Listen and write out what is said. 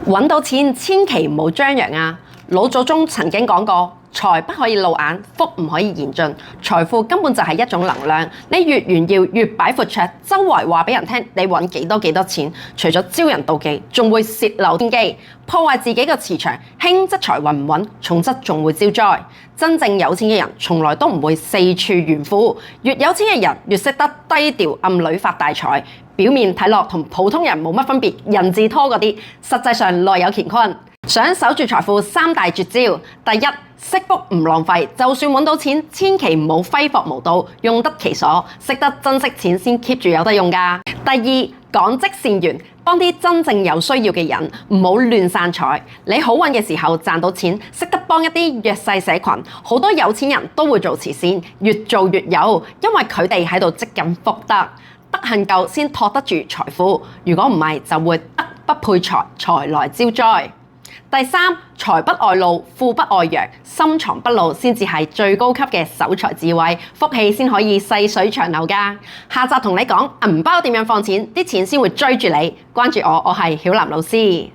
揾到錢千祈唔好張揚啊！老祖宗曾經講過，財不可以露眼，福唔可以言盡。財富根本就係一種能量，你越炫耀越擺闊綽，周圍話俾人聽你揾幾多錢，除咗招人妒忌，仲會洩漏天機，破壞自己嘅磁場。輕則財運唔穩，重則仲會招災。真正有錢嘅人從來都唔會四處炫富，越有錢嘅人越識得低調暗裏發大財。表面睇落同普通人冇乜分別，人字拖嗰啲，實際上內有乾坤。想守住財富三大絕招：第一，惜福唔浪費，就算揾到錢，千祈唔好揮霍無度，用得其所，識得珍惜錢先 keep 住有得用㗎。第二，廣積善緣，幫啲真正有需要嘅人，唔好亂散財。你好運嘅時候賺到錢，識得幫一啲弱勢社群，好多有錢人都會做慈善，越做越有，因為佢哋喺度積緊福德。德行夠先托得住財富，如果唔係就會德不配財，財來招災。第三，財不外露，富不外揚，深藏不露先至係最高級嘅守財智慧，福氣先可以細水長流㗎。下集同你講銀包點樣放錢，啲錢先會追住你。關注我，我係曉嵐老師。